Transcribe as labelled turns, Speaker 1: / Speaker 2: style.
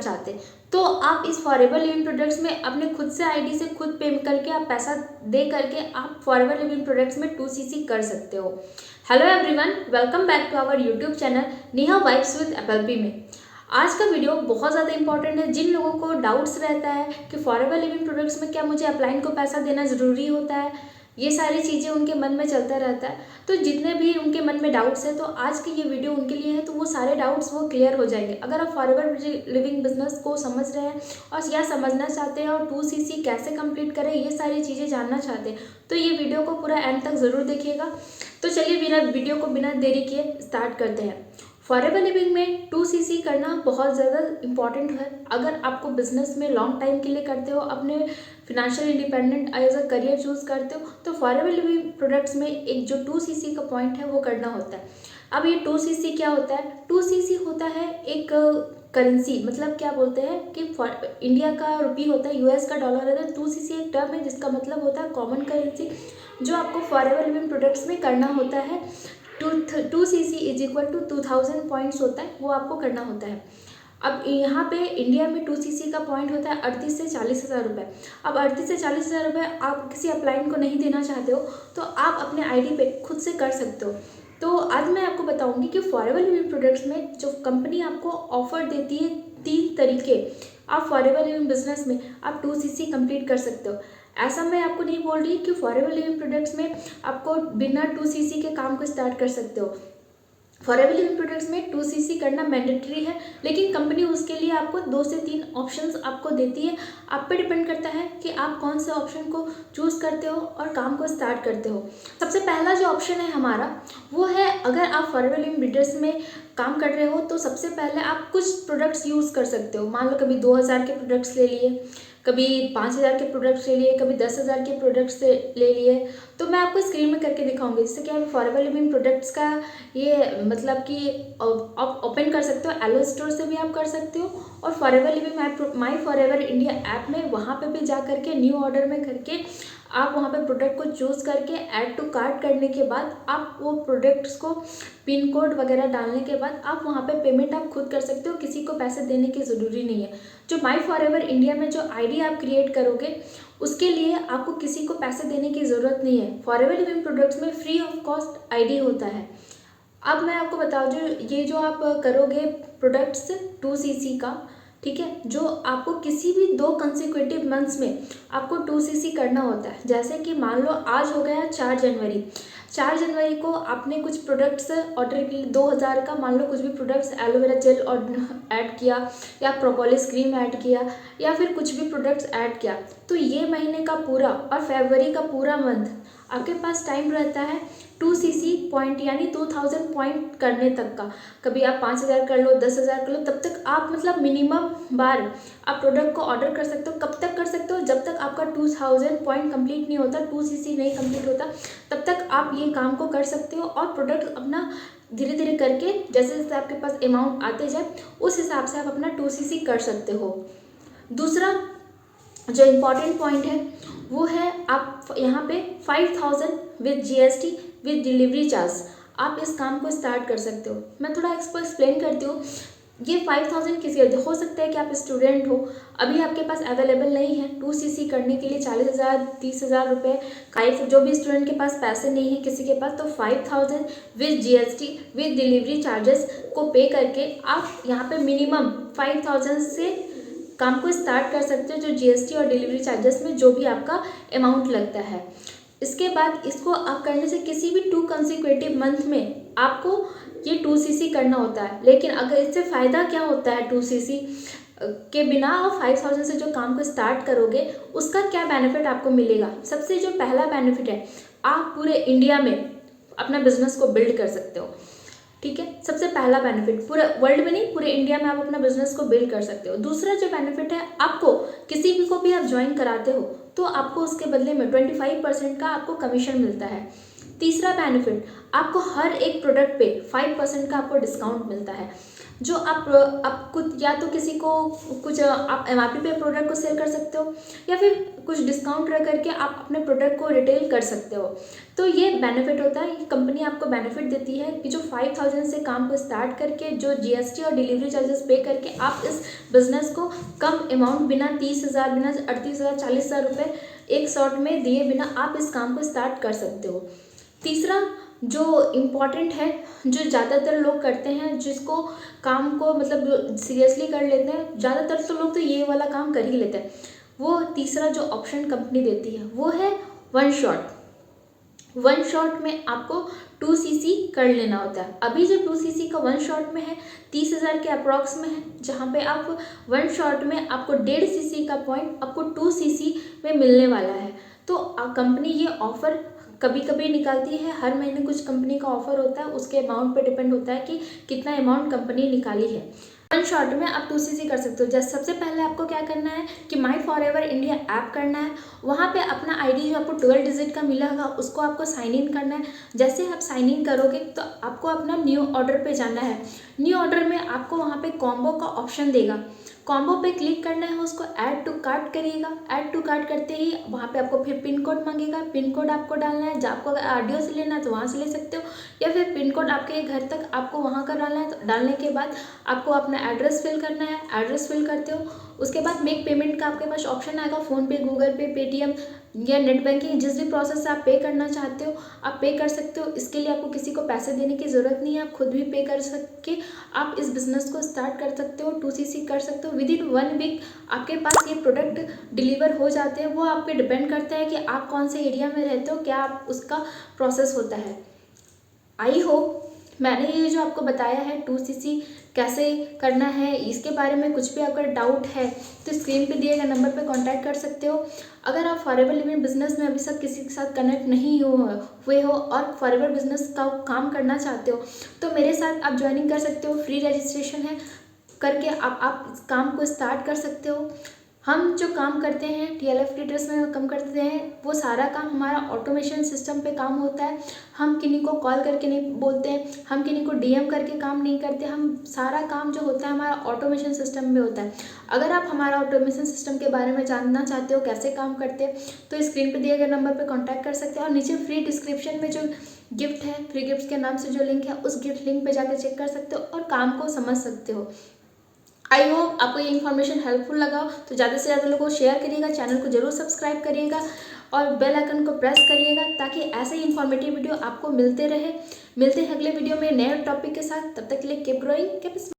Speaker 1: चाहते, तो आप इस फॉरएवर लिविंग प्रोडक्ट्स में अपने खुद से आईडी से खुद पे करके आप पैसा दे करके आप फॉरएवर लिविंग प्रोडक्ट्स में 2cc कर सकते हो। Hello everyone, welcome back to our YouTube channel Neha vibes with FLP में। आज का वीडियो बहुत ज़्यादा इंपॉर्टेंट है। जिन लोगों को डाउट्स रहता है कि फॉरएवर लिविंग प्रोडक्ट्स में क्या मुझे अपलाइन को पैसा देना ज़रूरी होता है, ये सारी चीज़ें उनके मन में चलता रहता है। तो जितने भी उनके मन में डाउट्स हैं, तो आज की ये वीडियो उनके लिए है, तो वो सारे डाउट्स वो क्लियर हो जाएंगे। अगर आप फॉरएवर लिविंग बिजनेस को समझ रहे हैं और या समझना चाहते हैं और 2cc कैसे कंप्लीट करें, ये सारी चीज़ें जानना चाहते हैं, तो ये वीडियो को पूरा एंड तक ज़रूर देखिएगा। तो चलिए बिना वीडियो को बिना देरी किए स्टार्ट करते हैं। फॉरएवर लिविंग में 2cc करना बहुत ज़्यादा इम्पॉर्टेंट है। अगर आपको बिजनेस में लॉन्ग टाइम के लिए करते हो, अपने financial independent as a career choose करते हो, तो फॉरएवर लिविंग प्रोडक्ट्स में एक जो 2cc का पॉइंट है वो करना होता है। अब ये 2cc क्या होता है? 2cc होता है एक करेंसी, मतलब क्या बोलते हैं कि इंडिया का रुपी होता है, यूएस का डॉलर होता है। 2cc एक टर्म है जिसका मतलब होता है कॉमन करेंसी, जो आपको फॉरएवर लिविंग प्रोडक्ट्स में करना होता है। 2cc is equal to 2000 points होता है, वो आपको करना होता है। अब यहाँ पे इंडिया में 2cc का पॉइंट होता है 38 से 40 हज़ार रुपये। अब 38 से 40 हज़ार रुपये आप किसी अपलाइन को नहीं देना चाहते हो, तो आप अपने आईडी पे खुद से कर सकते हो। तो आज मैं आपको बताऊंगी कि फॉरएवर लिविंग प्रोडक्ट्स में जो कंपनी आपको ऑफर देती है 3 तरीके, आप फॉरएवर लिविंग बिजनेस में आप 2cc कंप्लीट कर सकते हो। ऐसा मैं आपको नहीं बोल रही कि फॉरएवर लिविंग प्रोडक्ट्स में आपको बिना 2cc के काम को स्टार्ट कर सकते हो। फॉरएवर लिविंग प्रोडक्ट्स में 2cc करना मैंडेटरी है, लेकिन कंपनी उसके लिए आपको 2 से 3 ऑप्शंस आपको देती है। आप पे डिपेंड करता है कि आप कौन से ऑप्शन को चूज़ करते हो और काम को स्टार्ट करते हो। सबसे पहला जो ऑप्शन है हमारा वो है, अगर आप फॉरएवर लिविंग बिजनेस में काम कर रहे हो तो सबसे पहले आप कुछ प्रोडक्ट्स यूज़ कर सकते हो। मान लो कभी 2000 के प्रोडक्ट्स ले लिए, कभी 5000 के प्रोडक्ट्स ले लिए, कभी 10,000 के प्रोडक्ट्स ले लिए। तो मैं आपको स्क्रीन में करके दिखाऊंगी, जिससे कि आप फॉरएवर लिविंग प्रोडक्ट्स का ये मतलब कि आप ओपन कर सकते हो। एलो स्टोर से भी आप कर सकते हो, और फॉरएवर लिविंग माई फॉरएवर इंडिया ऐप में वहाँ पे भी जा करके न्यू ऑर्डर में करके आप वहाँ पे प्रोडक्ट को चूज़ करके ऐड टू कार्ट करने के बाद आप वो प्रोडक्ट्स को पिन कोड वगैरह डालने के बाद आप वहाँ पे पेमेंट आप खुद कर सकते हो। किसी को पैसे देने की ज़रूरी नहीं है। जो माई फॉरएवर इंडिया में जो आईडी आप क्रिएट करोगे, उसके लिए आपको किसी को पैसे देने की ज़रूरत नहीं है। फॉरएवर लिविंग प्रोडक्ट्स में फ्री ऑफ कॉस्ट आईडी होता है। अब मैं आपको बताऊँ, जो आप करोगे प्रोडक्ट्स 2cc का, ठीक है, जो आपको किसी भी 2 कंसेक्यूटिव मंथ्स में आपको 2cc करना होता है। जैसे कि मान लो आज हो गया 4 जनवरी, 4 जनवरी को आपने कुछ प्रोडक्ट्स ऑर्डर किए 2000 का, मान लो कुछ भी प्रोडक्ट्स एलोवेरा जेल ऐड किया, या प्रोपोलिस क्रीम ऐड किया, या फिर कुछ भी प्रोडक्ट्स ऐड किया, तो ये महीने का पूरा और फरवरी का पूरा मंथ आपके पास टाइम रहता है 2cc पॉइंट यानी 2000 पॉइंट करने तक का। कभी आप 5000 कर लो, 10,000 कर लो, तब तक आप मतलब मिनिमम बार आप प्रोडक्ट को ऑर्डर कर सकते हो। कब तक कर सकते हो? जब तक आपका 2000 पॉइंट कंप्लीट नहीं होता, 2cc नहीं कंप्लीट होता, तब तक आप ये काम को कर सकते हो। और प्रोडक्ट अपना धीरे धीरे करके जैसे जैसे आपके पास अमाउंट आते जाए, उस हिसाब से आप अपना 2cc कर सकते हो। दूसरा जो इम्पॉर्टेंट पॉइंट है वो है, आप यहाँ पे 5000 with GST with delivery charge आप इस काम को स्टार्ट कर सकते हो। मैं थोड़ा इसको एक्सप्लेन करती हूँ। ये 5000 किसी हो सकता है कि आप स्टूडेंट हो, अभी आपके पास अवेलेबल नहीं है 2cc करने के लिए 40,000 30,000 रुपये का। जो भी स्टूडेंट के पास पैसे नहीं है किसी के पास, तो 5000 with GST with delivery charges को पे करके आप यहाँ पे मिनिमम 5000 से काम को स्टार्ट कर सकते हो, जो जीएसटी और डिलीवरी चार्जेस में जो भी आपका अमाउंट लगता है। इसके बाद इसको आप करने से किसी भी 2 कंसेक्यूटिव मंथ में आपको ये 2cc करना होता है। लेकिन अगर इससे फ़ायदा क्या होता है, 2cc के बिना आप 5000 से जो काम को स्टार्ट करोगे, उसका क्या बेनिफिट आपको मिलेगा? सबसे जो पहला बेनिफिट है, आप पूरे इंडिया में अपना बिजनेस को बिल्ड कर सकते हो। ठीक है, सबसे पहला बेनिफिट, पूरे वर्ल्ड में नहीं, पूरे इंडिया में आप अपना बिजनेस को बिल्ड कर सकते हो। दूसरा जो बेनिफिट है, आपको किसी भी को भी आप ज्वाइन कराते हो तो आपको उसके बदले में 25% का आपको कमीशन मिलता है। तीसरा बेनिफिट, आपको हर एक प्रोडक्ट पे 5% का आपको डिस्काउंट मिलता है, जो आप कुछ या तो किसी को कुछ आप एमआरपी पे प्रोडक्ट को सेल कर सकते हो, या फिर कुछ डिस्काउंट रख करके आप अपने प्रोडक्ट को रिटेल कर सकते हो। तो ये बेनिफिट होता है, कंपनी आपको बेनिफिट देती है कि जो 5000 से काम को स्टार्ट करके जो जीएसटी और डिलीवरी चार्जेस पे करके आप इस बिजनेस को कम अमाउंट, बिना 30,000, बिना 38,000, 40,000 रुपये एक शॉट में दिए बिना आप इस काम को स्टार्ट कर सकते हो। तीसरा जो इम्पॉर्टेंट है, जो ज़्यादातर लोग करते हैं, जिसको काम को मतलब सीरियसली कर लेते हैं, ज़्यादातर तो लोग तो ये वाला काम कर ही लेते हैं, वो तीसरा जो ऑप्शन कंपनी देती है वो है वन शॉट। वन शॉट में आपको 2cc कर लेना होता है। अभी जो 2cc का वन शॉट में है 30,000 के अप्रॉक्स में है, जहाँ पे आप वन शॉट में आपको 1.5cc का पॉइंट आपको 2cc में मिलने वाला है। तो कंपनी ये ऑफ़र कभी कभी निकालती है, हर महीने कुछ कंपनी का ऑफर होता है, उसके अमाउंट पे डिपेंड होता है कि कितना अमाउंट कंपनी निकाली है। वन शॉट में आप 2cc कर सकते हो। जैसे सबसे पहले आपको क्या करना है कि माई फॉरएवर इंडिया ऐप करना है, वहाँ पे अपना आईडी जो आपको 12 डिजिट का मिला होगा उसको आपको साइन इन करना है। जैसे आप साइन इन करोगे तो आपको अपना न्यू ऑर्डर पे जाना है। न्यू ऑर्डर में आपको वहाँ पे कॉम्बो का ऑप्शन देगा, कॉम्बो पे क्लिक करना है, उसको ऐड टू कार्ट करिएगा। ऐड टू कार्ट करते ही वहाँ पे आपको फिर पिन कोड मांगेगा, पिन कोड आपको डालना है। जब आपको आरडीओ से लेना है तो वहाँ से ले सकते हो, या फिर पिन कोड आपके घर तक आपको वहाँ का डालना है। तो डालने के बाद आपको अपना एड्रेस फिल करना है, एड्रेस फिल करते हो उसके बाद मेक पेमेंट का आपके पास ऑप्शन आएगा, फ़ोनपे, गूगल पे, पेटीएम या नेट बैंकिंग, जिस भी प्रोसेस से आप पे करना चाहते हो आप पे कर सकते हो। इसके लिए आपको किसी को पैसे देने की ज़रूरत नहीं है, आप खुद भी पे कर सके आप इस बिज़नेस को स्टार्ट कर सकते हो, 2cc कर सकते हो। विद इन 1 वीक आपके पास ये प्रोडक्ट डिलीवर हो जाते हैं। वो आप पे डिपेंड करता है कि आप कौन से एरिया में रहते हो, क्या आप उसका प्रोसेस होता है। आई होप मैंने ये जो आपको बताया है 2cc कैसे करना है, इसके बारे में कुछ भी अगर डाउट है तो स्क्रीन पे दिए गए नंबर पे कांटेक्ट कर सकते हो। अगर आप फॉरएवर लिविंग बिजनेस में अभी तक किसी के साथ कनेक्ट नहीं हुए हो और फॉरएवर बिजनेस का काम करना चाहते हो तो मेरे साथ आप ज्वाइनिंग कर सकते हो। फ्री रजिस्ट्रेशन है, करके आप इस काम को स्टार्ट कर सकते हो। हम जो काम करते हैं TLF ट्रेडर्स में काम करते हैं, वो सारा काम हमारा ऑटोमेशन सिस्टम पे काम होता है। हम किन्हीं को कॉल करके नहीं बोलते हैं, हम किन्हीं को DM करके काम नहीं करते, हम सारा काम जो होता है हमारा ऑटोमेशन सिस्टम में होता है। अगर आप हमारा ऑटोमेशन सिस्टम के बारे में जानना चाहते हो कैसे काम करते हैं तो स्क्रीन पर दिए गए नंबर पर कॉन्टैक्ट कर सकते हो, और नीचे फ्री डिस्क्रिप्शन में जो गिफ्ट है, फ्री गिफ्ट के नाम से जो लिंक है उस गिफ्ट लिंक पर जाकर चेक कर सकते हो और काम को समझ सकते हो। आई होप आपको ये इन्फॉर्मेशन हेल्पफुल लगा हो तो ज़्यादा से ज़्यादा लोगों को शेयर करिएगा, चैनल को जरूर सब्सक्राइब करिएगा और बेल आइकन को प्रेस करिएगा ताकि ऐसे ही इन्फॉर्मेटिव वीडियो आपको मिलते रहे। मिलते हैं अगले वीडियो में नए टॉपिक के साथ, तब तक के लिए कीप ग्रोइंग, कीप